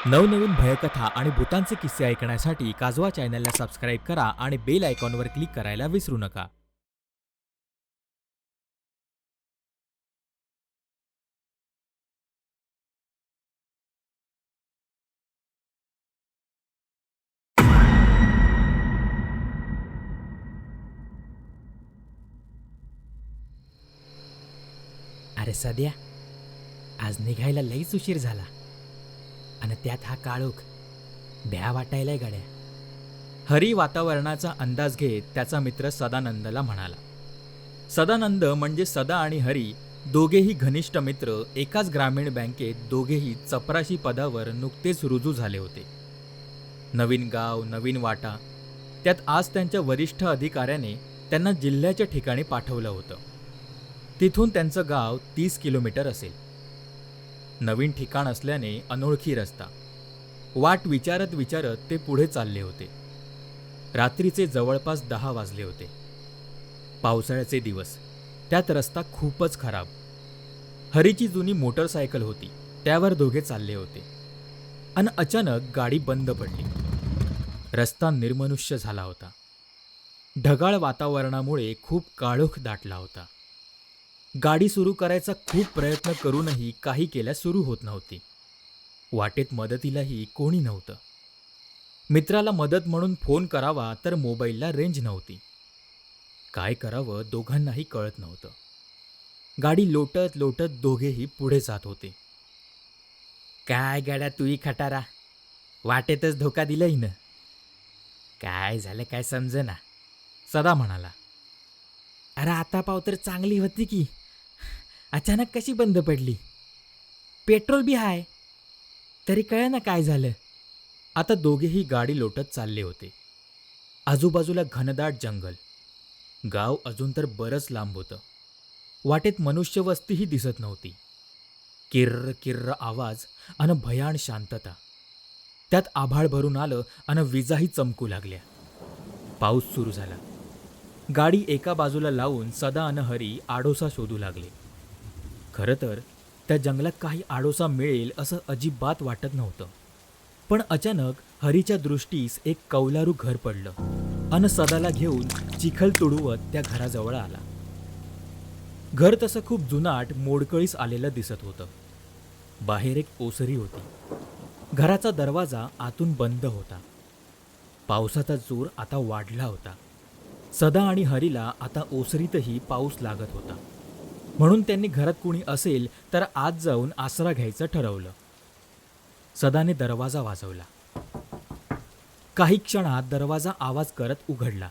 नवनवीन भयकथा आणि भूतांचे किस्से ऐकण्यासाठी काजवा चॅनलला सबस्क्राईब करा आणि बेल आयकॉनवर क्लिक करायला विसरू नका. अरे सध्या आज निघायला लईच उशीर झाला आणि त्यात हा काळोख भ्या वाटायलाय गड्या. हरी वातावरणाचा अंदाज घेत त्याचा मित्र सदानंदला म्हणाला. सदानंद म्हणजे सदा आणि हरी दोघेही घनिष्ठ मित्र, एकाच ग्रामीण बँकेत दोघेही चपराशी पदावर नुकतेच रुजू झाले होते. नवीन गाव, नवीन वाटा, त्यात आज त्यांच्या वरिष्ठ अधिकाऱ्याने त्यांना जिल्ह्याच्या ठिकाणी पाठवलं होतं. तिथून त्यांचं गाव 30 किलोमीटर असेल. नवीन ठिकाण असल्याने अनोळखी रस्ता. वाट विचारत विचारत ते पुढे चालले होते. रात्रीचे जवळपास 10 वाजले होते. पावसाळ्याचे दिवस, त्यात रस्ता खूपच खराब. हरीची जुनी मोटरसायकल होती, त्यावर दोघे चालले होते. अन अचानक गाडी बंद पडली. रस्ता निर्मनुष्य झाला होता. ढगाळ वातावरणामुळे खूप काळोख दाटला होता. गाडी सुरू करायचा खूप प्रयत्न करूनही काही केल्यास सुरू होत नव्हती. वाटेत मदतीलाही कोणी नव्हतं. मित्राला मदत म्हणून फोन करावा तर मोबाईलला रेंज नव्हती. काय करावं दोघांनाही कळत नव्हतं. गाडी लोटत लोटत दोघेही पुढे जात होते. काय गाड्या तुही खटारा, वाटेतच धोका दिलाय न. काय झालं काय समजेना. सदा म्हणाला. अरे आता पाव तर चांगली होती की अचानक कशी बंद पडली. पेट्रोल बी हाय तरी कळ ना काय झालं. आता दोघेही गाडी लोटत चालले होते. आजूबाजूला घनदाट जंगल. गाव अजून तर बरंच लांब होतं. वाटेत मनुष्यवस्तीही दिसत नव्हती. किर्र किर्र आवाज अन भयाण शांतता. त्यात आभाळ भरून आलं अन विजाही चमकू लागल्या. पाऊस सुरू झाला. गाडी एका बाजूला लावून सदा अन हरी आडोसा शोधू लागले. खरं तर त्या जंगलात काही आडोसा मिळेल असं अजिबात वाटत नव्हतं. पण अचानक हरीच्या दृष्टीस एक कौलारू घर पडलं अन सदाला घेऊन चिखल तुडवत त्या घराजवळ आला. घर तसं खूप जुनाट, मोडकळीस आलेलं दिसत होतं. बाहेर एक ओसरी होती. घराचा दरवाजा आतून बंद होता. पावसाचा जोर आता वाढला होता. सदा आणि हरीला आता ओसरीतही पाऊस लागत होता. म्हणून त्यांनी घरात कुणी असेल तर आत जाऊन आसरा घ्यायचं ठरवलं. सदाने दरवाजा वाजवला. काही क्षणात दरवाजा आवाज करत उघडला.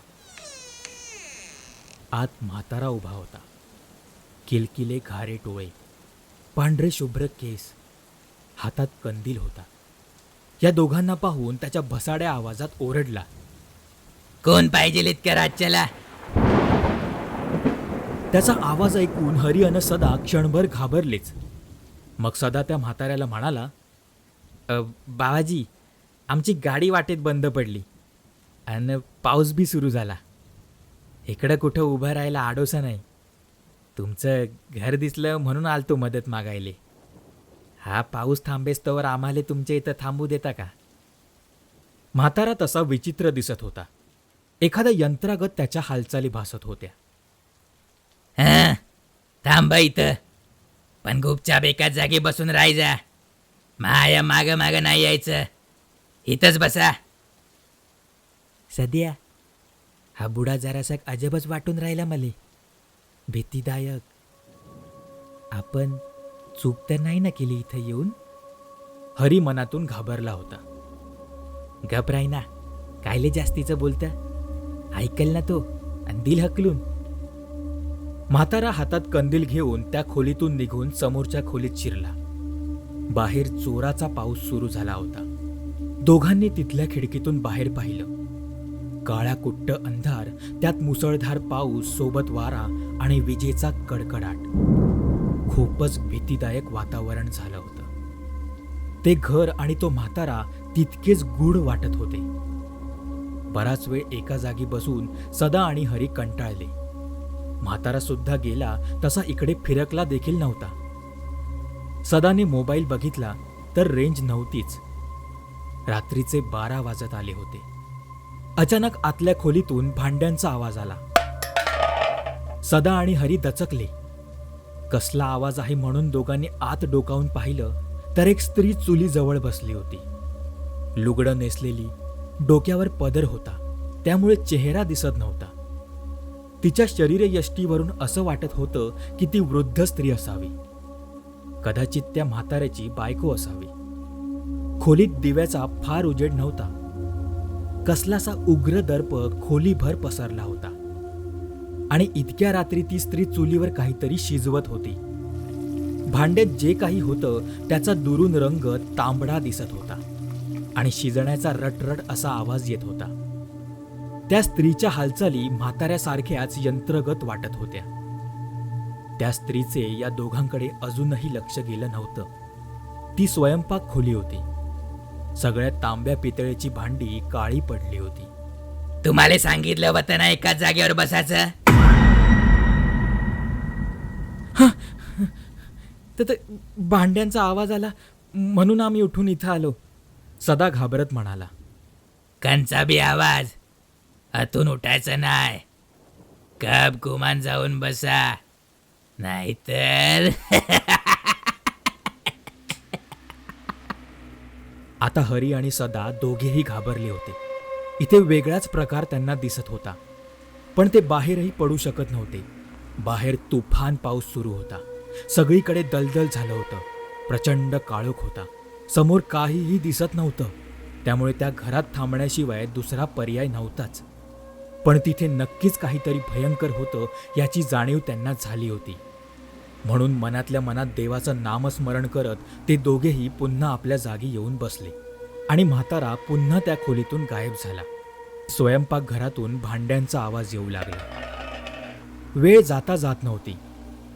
आत म्हातारा उभा होता. किलकिले घारे डोळे, पांढरे शुभ्र केस, हातात कंदील होता. या दोघांना पाहून त्याच्या भसाड्या आवाजात ओरडला. कोण पाहिजे इतक्या राज्याला. त्याचा आवाज ऐकून हरी अन सदा क्षणभर घाबरलेच. मग सदा त्या म्हाताऱ्याला म्हणाला. बाबाजी, आमची गाडी वाटेत बंद पडली आणि पाऊस बी सुरू झाला. इकडं कुठं उभं राहायला आडोसा नाही. तुमचं घर दिसलं म्हणून आलतो मदत मागायले. हा पाऊस थांबेस्तवर आम्हाला तुमच्या इथं थांबू देता का. म्हातारा तसा विचित्र दिसत होता. एखाद्या यंत्रागत त्याच्या हालचाली भासत होत्या. हां, थांबा इथं, पण गुपचाप एकाच जागी बसून राहायचा. माया माग माग नाही यायचं. इथंच बसा. सध्या हा बुडा जरासा अजबच वाटून राहिला मले. भीतीदायक. आपण चूक तर नाही ना केली इथं येऊन. हरी मनातून घाबरला होता. घबराय ना, कायले जास्तीचं बोलतं. ऐकल ना तो आणि दिल हकलून. म्हातारा हातात कंदील घेऊन त्या खोलीतून निघून समोरच्या खोलीत शिरला. बाहेर जोराचा पाऊस सुरू झाला होता. दोघांनी तिथल्या खिडकीतून बाहेर पाहिलं. काळ्या कुट्ट अंधार, त्यात मुसळधार पाऊस सोबत वारा आणि विजेचा कडकडाट. खूपच भीतीदायक वातावरण झालं होतं. ते घर आणि तो म्हातारा तितकेच गूढ वाटत होते. बराच वेळ एका जागी बसून सदा आणि हरी कंटाळले. म्हातारा सुद्धा गेला तसा इकडे फिरकला देखील नव्हता. सदाने मोबाईल बघितला तर रेंज नव्हतीच. रात्रीचे 12 वाजत आले होते. अचानक आतल्या खोलीतून भांड्यांचा आवाज आला. सदा आणि हरी दचकले. कसला आवाज आहे म्हणून दोघांनी आत डोकावून पाहिलं तर एक स्त्री चुलीजवळ बसली होती. लुगडं नेसलेली, डोक्यावर पदर होता, त्यामुळे चेहरा दिसत नव्हता. तिच्या शरीरयष्टीवरून असं वाटत होतं की ती वृद्ध स्त्री असावी. कदाचित त्या म्हाताऱ्याची बायको असावी. खोलीत दिव्याचा फार उजेड नव्हता. कसलासा उग्र दर्प खोलीभर पसरला होता आणि इतक्या रात्री ती स्त्री चुलीवर काहीतरी शिजवत होती. भांड्यात जे काही होतं त्याचा दुरून रंग तांबडा दिसत होता आणि शिजण्याचा रटरट असा आवाज येत होता. त्या स्त्रीच्या हालचाली म्हाताऱ्यासारख्याच यंत्रगत वाटत होत्या. त्या स्त्रीचे या दोघांकडे अजूनही लक्ष गेलं नव्हतं. ती स्वयंपाक खोली होती. सगळ्या तांब्या पितळेची भांडी काळी पडली होती. तुम्हाला सांगितलं होतं ना एकाच जागेवर बसायचं. तर भांड्यांचा आवाज आला म्हणून आम्ही उठून इथं आलो. सदा घाबरत म्हणाला. कंचा बी आवाज, आतून उठायचं नाही. कब गुमान जाऊन बसा, नाहीतर. आता हरी आणि सदा दोघेही घाबरले होते. इथे वेगळाच प्रकार त्यांना दिसत होता, पण ते बाहेरही पडू शकत नव्हते. बाहेर तुफान पाऊस सुरू होता. सगळीकडे दलदल झालं होतं. प्रचंड काळोख होता. समोर काहीही दिसत नव्हतं. त्यामुळे त्या घरात थांबण्याशिवाय दुसरा पर्याय नव्हताच. पण तिथे नक्कीच काहीतरी भयंकर होतं याची जाणीव त्यांना झाली होती. म्हणून मनातल्या मनात देवाचं नामस्मरण करत ते दोघेही पुन्हा आपल्या जागी येऊन बसले आणि म्हातारा पुन्हा त्या खोलीतून गायब झाला. स्वयंपाकघरातून भांड्यांचा आवाज येऊ लागला. वेळ जाता जात नव्हती.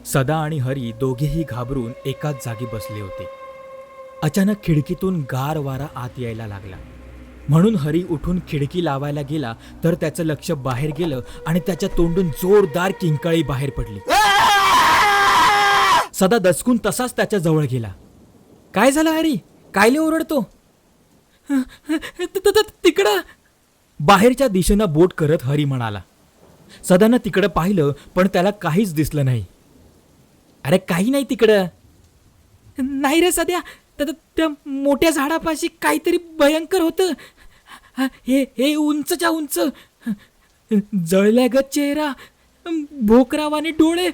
सदा आणि हरी दोघेही घाबरून एकाच जागी बसले होते. अचानक खिडकीतून गार वारा आत यायला लागला. म्हणून हरी उठून खिडकी लावायला गेला तर त्याचं लक्ष बाहेर गेलं आणि त्याच्या तोंडून जोरदार किंकाळी बाहेर पडली. सदा दचकून तसाच त्याच्या जवळ गेला. काय झालं हरी? कायले ओरडतो? तिकडं. बाहेरच्या दिशेनं बोट करत हरी म्हणाला. सदानं तिकडं पाहिलं पण त्याला काहीच दिसलं नाही. अरे काही नाही तिकडं. नाही रे सध्या, त्या मोठ्या झाडापाशी काहीतरी भयंकर होतं. हे उंचच्या उंच, जळल्यागत चेहरा, भोकरावाने डोळे,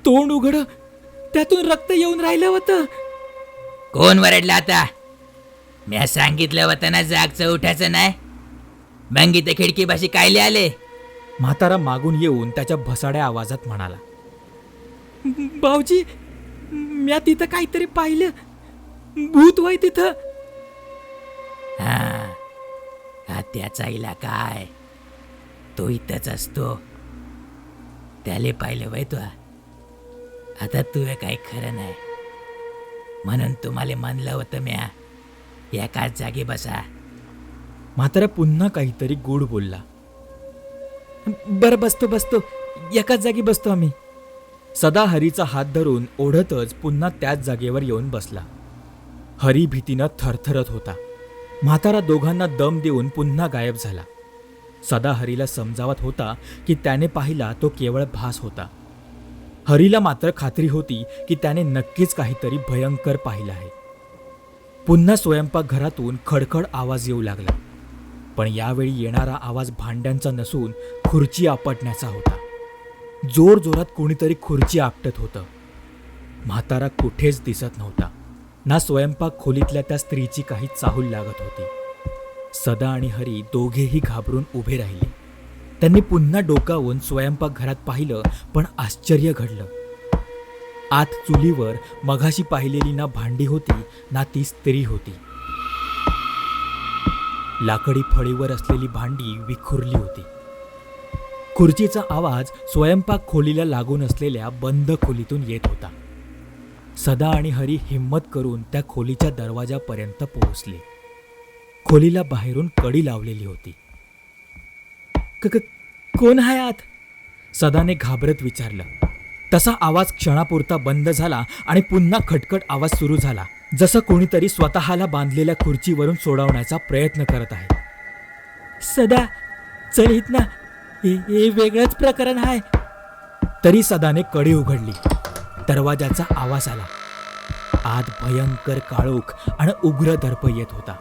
तोंड उघड, त्यातून रक्त येऊन राहिलं होतं. कोण वरडला आता? मी सांगितलं होतं ना जागचं उठायचं नाही. मग इथे खिडकीपाशी कायले आले? म्हातारा मागून येऊन त्याच्या भसाड्या आवाजात म्हणाला. भाऊजी, म्या तिथं काहीतरी पाहिलं. भूत वय तिथं. हा त्याचा इलाका आहे. तो इथंच असतो. त्याले पाहिलं वय तू. आता तू काही खरं नाही म्हणून तुम्हाला म्हणलं होतं म्या एकाच जागी बसा. म्हातारा पुन्हा काहीतरी गोड बोलला. बरं बसतो, एकाच जागी बसतो आम्ही. सदा हरीचा हात धरून ओढतच पुन्हा त्याच जागेवर येऊन बसला. हरी भीतीनं थरथरत होता. म्हातारा दोघांना दम देऊन पुन्हा गायब झाला. सदा हरीला समजावत होता की त्याने पाहिला तो केवळ भास होता. हरीला मात्र खात्री होती की त्याने नक्कीच काहीतरी भयंकर पाहिलं आहे. पुन्हा स्वयंपाकघरातून खडखड आवाज येऊ लागला. पण यावेळी येणारा आवाज भांड्यांचा नसून खुर्ची आपटण्याचा होता. जोर जोरात कोणीतरी खुर्ची आपटत होतं. म्हातारा कुठेच दिसत नव्हता. ना स्वयंपाक खोलीतल्या त्या स्त्रीची काही चाहूल लागत होती. सदा आणि हरी दोघेही घाबरून उभे राहिले. त्यांनी पुन्हा डोकावून स्वयंपाकघरात पाहिलं पण आश्चर्य घडलं. आत चुलीवर मघाशी पाहिलेली ना भांडी होती ना ती स्त्री होती. लाकडी फळीवर असलेली भांडी विखुरली होती. खुर्चीचा आवाज स्वयंपाक खोलीला लागून असलेल्या बंद खोलीतून येत होता. सदा आणि हरी हिम्मत करून त्या खोलीच्या दरवाजापर्यंत पोहोचले. खोलीला बाहेरून कडी लावलेली होती. कोण आहे आत? सदाने घाबरत विचारलं. तसा आवाज क्षणापुरता बंद झाला आणि पुन्हा खटखट आवाज सुरू झाला. जसं कोणीतरी स्वतःला बांधलेल्या खुर्चीवरून सोडवण्याचा प्रयत्न करत आहे. सदा चल इथं ना, हे वेगळंच प्रकरण आहे. तरी सदाने कडी उघडली. दरवाजाचा आवाज आला. आत भयंकर काळोख आणि उग्र दर्प येत होता,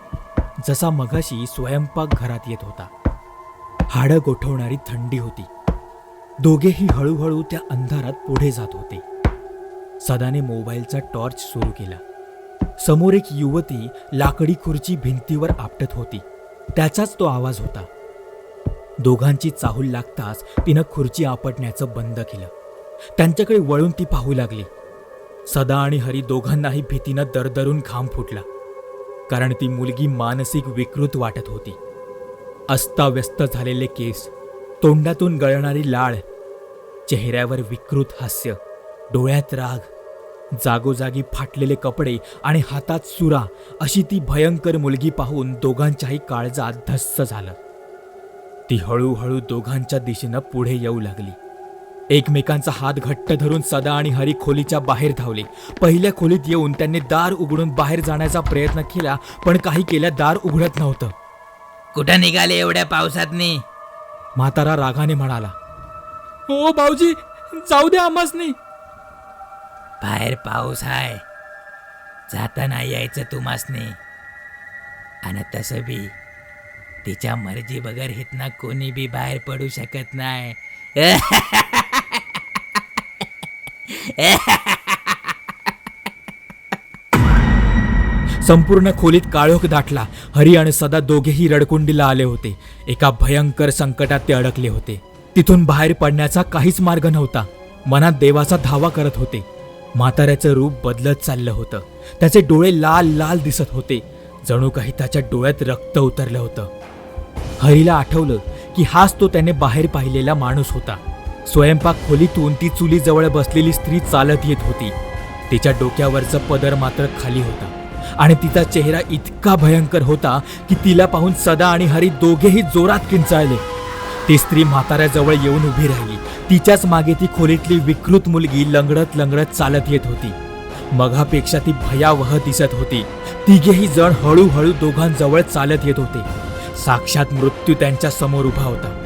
जसा मगाशी स्वयंपाक घरात येत होता. हाडं गोठवणारी थंडी होती. दोघेही हळूहळू त्या अंधारात पुढे जात होते. सदाने मोबाईलचा टॉर्च सुरू केला. समोर एक युवती लाकडी खुर्ची भिंतीवर आपटत होती. त्याचाच तो आवाज होता. दोघांची चाहूल लागताच तिनं खुर्ची आपटण्याचं बंद केलं. त्यांच्याकडे वळून ती पाहू लागली. सदा आणि हरी दोघांनाही भीतीनं दरदरून घाम फुटला, कारण ती मुलगी मानसिक विकृत वाटत होती. अस्ताव्यस्त झालेले केस, तोंडातून गळणारी लाळ, चेहऱ्यावर विकृत हास्य, डोळ्यात राग, जागोजागी फाटलेले कपडे आणि हातात सुरा, अशी ती भयंकर मुलगी पाहून दोघांच्याही काळजात धस्स झालं. ती हळूहळू दोघांच्या दिशेनं पुढे येऊ लागली. एकमेकांचा हात घट्ट धरून सदा आणि हरी खोलीच्या बाहेर धावले. पहिल्या खोलीत येऊन त्यांनी दार उघडून बाहेर जाण्याचा प्रयत्न केला, पण काही केल्या दार उघडत नव्हतं. कुठं निघाले एवढ्या पावसातनी? म्हातारा रागाने म्हणाला. हो भाऊजी, जाऊ दे आम्हासनी. बाहेर पाऊस आहे, जाता नाही यायचं तुम्हासनी. आणि तसं बी तिच्या मर्जी बगर हितना कोणी बी बाहेर पडू शकत नाही. संपूर्ण खोलीत काळोख दाटला. हरी आणि सदा दोघेही रडकुंडीला आले होते. एका भयंकर संकटात ते अडकले होते. तिथून बाहेर पडण्याचा काहीच मार्ग नव्हता. मनात देवाचा धावा करत होते. म्हाताऱ्याचं रूप बदलत चाललं होतं. त्याचे डोळे लाल लाल दिसत होते, जणू काही त्याच्या डोळ्यात रक्त उतरलं होतं. हरीला आठवलं की हाच तो त्याने बाहेर पाहिलेला माणूस होता. स्वयंपाक खोलीतून ती चुलीजवळ बसलेली स्त्री चालत येत होती. तिच्या डोक्यावरचं पदर मात्र खाली होता आणि तिचा चेहरा इतका भयंकर होता की तिला पाहून सदा आणि हरी दोघेही जोरात किंचाळले. ती स्त्री म्हाताऱ्याजवळ येऊन उभी राहिली. तिच्याच मागे ती खोलीतली विकृत मुलगी लंगडत लंगडत चालत येत होती. मघापेक्षा ती भयावह दिसत होती. तिघेही जण हळूहळू दोघांजवळ चालत येत होते. साक्षात मृत्यू त्यांच्या समोर उभा होता.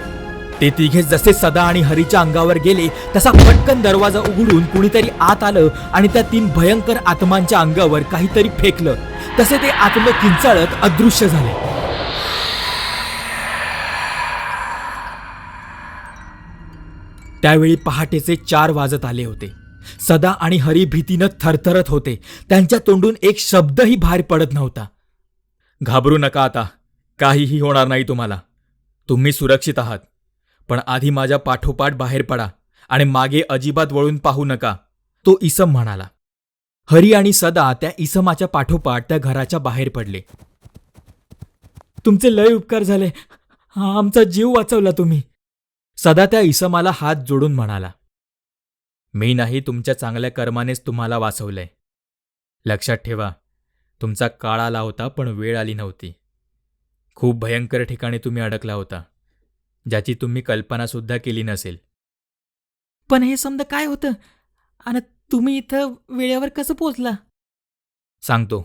ते तिघे जसे सदा आणि हरीच्या अंगावर गेले, तसा पटकन दरवाजा उघडून कुणीतरी आत आलं आणि त्या तीन भयंकर आत्मांच्या अंगावर काहीतरी फेकलं. तसे ते आत्मे किंचाळत अदृश्य झाले. त्यावेळी पहाटेचे 4 वाजत आले होते. सदा आणि हरी भीतीनं थरथरत होते. त्यांच्या तोंडून एक शब्दही बाहेर पडत नव्हता. घाबरू नका, आता काहीही होणार नाही तुम्हाला. तुम्ही सुरक्षित आहात. पण आधी माझ्या पाठोपाठ बाहेर पडा आणि मागे अजिबात वळून पाहू नका, तो इसम म्हणाला. हरी आणि सदा त्या इसमाच्या पाठोपाठ त्या घराच्या बाहेर पडले. तुमचे लय उपकार झाले, आमचा जीव वाचवला तुम्ही. सदा त्या इसमाला हात जोडून म्हणाला. मी नाही, तुमच्या चांगल्या कर्मानेच तुम्हाला वाचवलंय. लक्षात ठेवा, तुमचा काळ आला होता पण वेळ आली नव्हती. खूप भयंकर ठिकाणी तुम्ही अडकला होता, ज्याची तुम्ही कल्पनासुद्धा केली नसेल. पण हे समजा काय होतं आणि तुम्ही इथं वेळेवर कसं पोचला? सांगतो.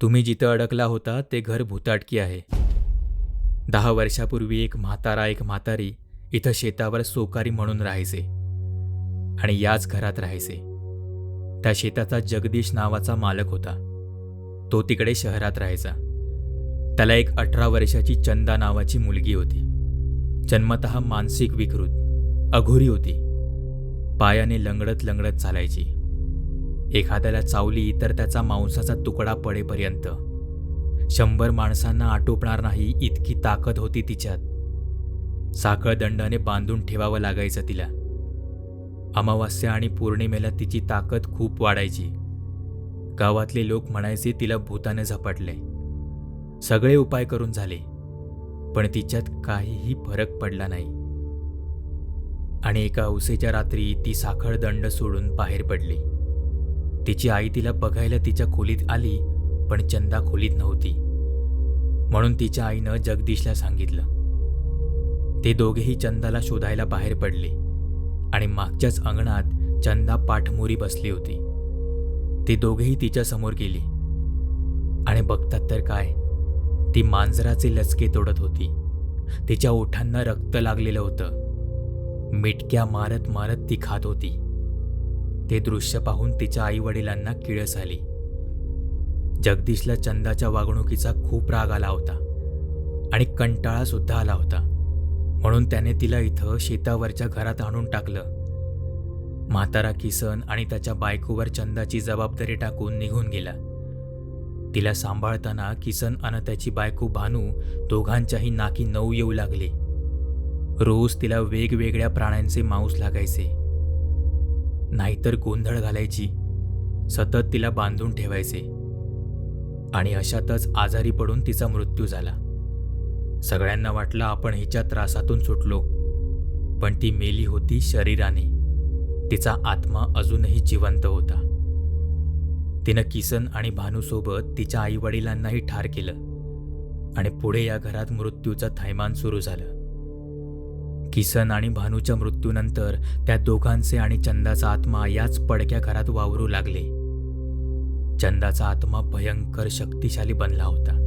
तुम्ही जिथं अडकला होता ते घर भुताटकी आहे. 10 वर्षापूर्वी एक म्हातारा एक म्हातारी इथं शेतावर सोकारी म्हणून राहायचे आणि याच घरात राहायचे. त्या शेताचा जगदीश नावाचा मालक होता. तो तिकडे शहरात राहायचा. त्याला एक 18 वर्षाची चंदा नावाची मुलगी होती. जन्मतः मानसिक विकृत, अघोरी होती. पायाने लंगडत लंगडत चालायची. एखाद्याला चावली तर त्याचा मांसाचा तुकडा पडेपर्यंत 100 माणसांना आटोपणार नाही इतकी ताकद होती तिच्यात. साखळदंडाने बांधून ठेवावं लागायचं तिला. अमावास्या आणि पौर्णिमेला तिची ताकद खूप वाढायची. गावातले लोक म्हणायचे तिला भूताने झपाटले. सगळे उपाय करून झाले, पण तिच्यात काहीही फरक पडला नाही. आणि एका उसेच्या रात्री ती साखळदंड सोडून बाहेर पडली. तिची आई तिला बघायला तिच्या खोलीत आली, पण चंदा खोलीत नव्हती. म्हणून तिच्या आईनं जगदीशला सांगितलं. ते दोघेही चंदाला शोधायला बाहेर पडले आणि मागच्याच अंगणात चंदा पाठमोरी बसली होती. ते दोघेही तिच्या समोर गेली आणि बघतात तर काय, ती मांजराचे लचके तोडत होती. तिच्या ओठांना रक्त लागलेलं होतं. मिटक्या मारत मारत ती खात होती. ते दृश्य पाहून तिच्या आईवडिलांना किळस आली. जगदीशला चंदाच्या वागणुकीचा खूप राग आला होता आणि कंटाळा सुद्धा आला होता. म्हणून त्याने तिला इथं शेतावरच्या घरात आणून टाकलं. म्हातारा किसन आणि त्याच्या बायकोवर चंदाची जबाबदारी टाकून निघून गेला. तिला सांभाळताना किसन आणि त्याची बायको भानू दोघांच्याही नाकी नऊ येऊ लागले. रोज तिला वेगवेगळ्या प्राण्यांचे मांस लागायचे. नाहीतर गोंधळ घालायची. सतत तिला बांधून ठेवायचे. आणि अशातच आजारी पडून तिचा मृत्यू झाला. सगळ्यांना वाटलं आपण हिच्या त्रासातून सुटलो, पण ती मेली होती शरीराने. तिचा आत्मा अजूनही जिवंत होता. तिनं किसन आणि भानूसोबत तिच्या आईवडिलांनाही ठार केलं आणि पुढे या घरात मृत्यूचं थैमान सुरू झालं. किसन आणि भानूच्या मृत्यूनंतर त्या दोघांचे आणि चंदाचा आत्मा याच पडक्या घरात वावरू लागले. चंदाचा आत्मा भयंकर शक्तिशाली बनला होता.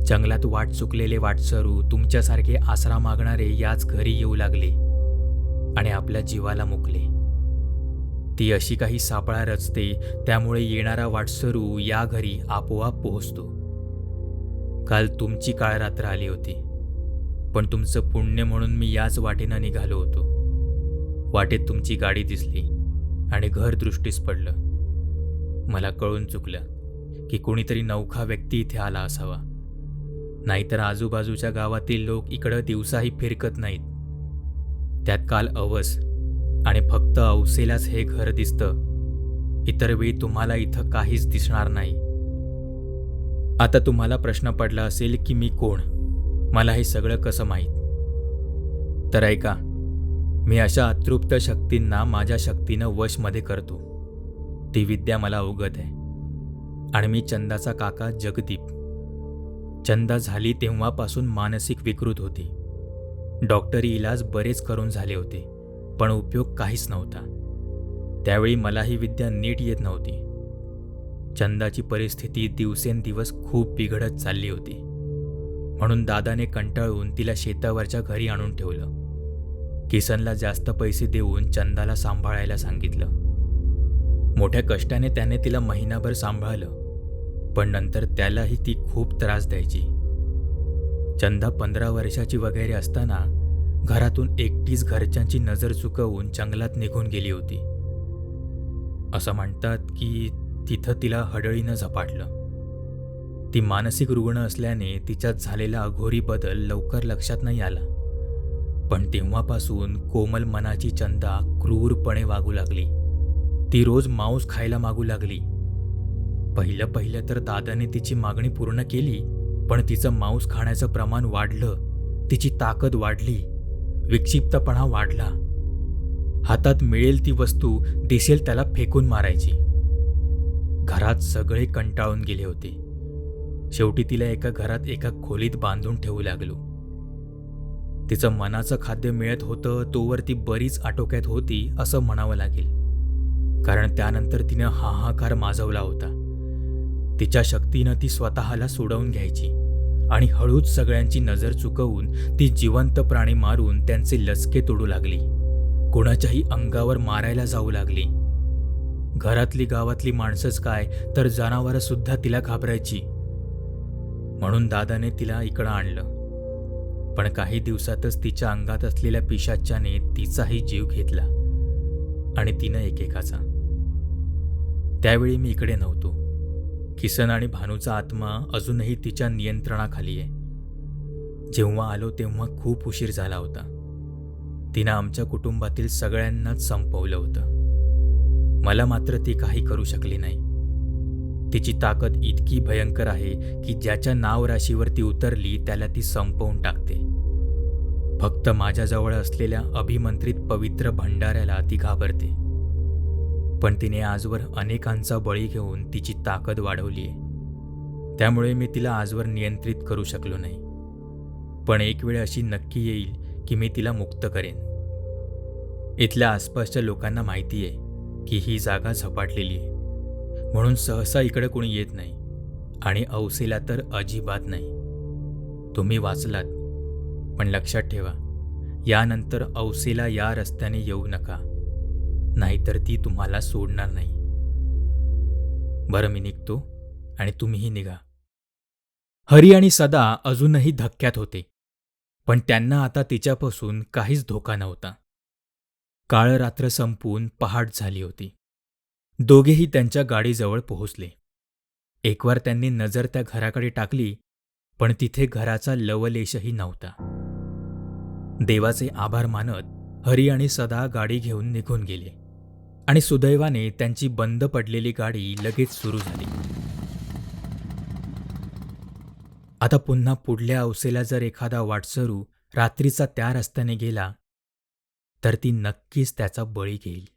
जंगलात वाट चुकलेले वाटसरू तुमच्यासारखे आसरा मागणारे याच घरी येऊ लागले आणि आपल्या जीवाला मुकले. ती अशी काही सापळा रचते, त्यामुळे येणारा वाटसरू या घरी आपोआप पोहोचतो. काल तुमची काळ रात्र आली होती, पण तुमचं पुण्य म्हणून मी याच वाटेनं निघालो होतो. वाटेत तुमची गाडी दिसली आणि घर दृष्टीस पडलं. मला कळून चुकलं की कोणीतरी नवखा व्यक्ती इथे आला असावा. नाहीतर आजूबाजूच्या गावातील लोक इकडं दिवसाही फिरकत नाहीत. त्यात काल अवस आणि फक्त अवसेलाच हे घर दिसतं. इतर वेळी तुम्हाला इथं काहीच दिसणार नाही. आता तुम्हाला प्रश्न पडला असेल की मी कोण, मला हे सगळं कसं माहीत. तर ऐका, मी अशा अतृप्त शक्तींना माझ्या शक्तीनं वशमध्ये करतो. ती विद्या मला अवगत आहे. आणि मी चंदाचा काका जगदीप. चंदा झाली तेव्हापासून मानसिक विकृत होती. डॉक्टरी इलाज बरेच करून झाले होते, पण उपयोग काहीच नव्हता. त्यावेळी मला ही विद्या नीट येत नव्हती. चंदाची परिस्थिती दिवसेंदिवस खूप बिघडत चालली होती. म्हणून दादाने कंटाळून तिला शेतावरच्या घरी आणून ठेवलं. किसनला जास्त पैसे देऊन चंदाला सांभाळायला सांगितलं. मोठ्या कष्टाने त्याने तिला महिनाभर सांभाळलं, पण नंतर त्यालाही ती खूप त्रास द्यायची. चंदा 15 वर्षाची वगैरे असताना घरातून एकटीच घरच्यांची नजर चुकवून जंगलात निघून गेली होती. असं म्हणतात की तिथं तिला हडळीनं झपाटलं. ती मानसिक रुग्ण असल्याने तिच्यात झालेला अघोरी बदल लवकर लक्षात नाही आला. पण तेव्हापासून कोमल मनाची चंदा क्रूरपणे वागू लागली. ती रोज मांस खायला मागू लागली. पहिलं तर दादाने तिची मागणी पूर्ण केली, पण तिचं मांस खाण्याचं प्रमाण वाढलं. तिची ताकद वाढली. विक्षिप्तपणा वाढला. हातात मिळेल ती वस्तू दिसेल त्याला फेकून मारायची. घरात सगळे कंटाळून गेले होते. शेवटी तिला एका घरात एका खोलीत बांधून ठेवू लागलो. तिचं मनाचं खाद्य मिळत होतं तोवर ती बरीच आटोक्यात होती असं म्हणावं लागेल. कारण त्यानंतर तिनं हाहाकार माजवला होता. तिच्या शक्तीनं ती स्वतःला सोडवून घ्यायची आणि हळूच सगळ्यांची नजर चुकवून ती जिवंत प्राणी मारून त्यांचे लचके तोडू लागली. कोणाच्याही अंगावर मारायला जाऊ लागली. घरातली गावातली माणसंच काय तर जनावरं सुद्धा तिला घाबरायची. म्हणून दादाने तिला इकडं आणलं. पण काही दिवसातच तिच्या अंगात असलेल्या पिशाच्याने तिचाही जीव घेतला आणि तिनं एकेकाचा. त्यावेळी मी इकडे नव्हतो. किसन आणि भानूचा आत्मा अजूनही तिच्या नियंत्रणाखाली आहे. जेव्हा आलो तेव्हा खूप उशीर झाला होता. तिनं आमच्या कुटुंबातील सगळ्यांनाच संपवलं होतं. मला मात्र ती काही करू शकली नाही. तिची ताकद इतकी भयंकर आहे की ज्याच्या नाव राशीवर ती उतरली त्याला ती संपवून टाकते. फक्त माझ्याजवळ असलेल्या अभिमंत्रित पवित्र भंडाऱ्याला ती घाबरते. पण तिने आजवर अनेकांचा बळी घेऊन तिची ताकद वाढवली आहे. त्यामुळे मी तिला आजवर नियंत्रित करू शकलो नाही. पण एक वेळ अशी नक्की येईल की मी तिला मुक्त करेन. इथल्या आसपासच्या लोकांना माहिती आहे की ही जागा झपाटलेली आहे, म्हणून सहसा इकडे कोणी येत नाही. आणि औसेला तर अजिबात नाही. तुम्ही वाचलात, पण लक्षात ठेवा, यानंतर औसेला या रस्त्याने येऊ नका, नाहीतर ती तुम्हाला सोडणार नाही. बरं, मी निघतो आणि तुम्हीही निघा. हरी आणि सदा अजूनही धक्क्यात होते, पण त्यांना आता तिच्यापासून काहीच धोका नव्हता. काळ रात्र संपून पहाट झाली होती. दोघेही त्यांच्या गाडीजवळ पोहोचले. एकवार त्यांनी नजर त्या घराकडे टाकली, पण तिथे घराचा लवलेशही नव्हता. देवाचे आभार मानत हरी आणि सदा गाडी घेऊन निघून गेले आणि सुदैवाने त्यांची बंद पडलेली गाडी लगेच सुरू झाली. आता पुन्हा पुढल्या अवसेला जर एखादा वाटसरू रात्रीचा त्या रस्त्याने गेला, तर ती नक्कीच त्याचा बळी घेईल.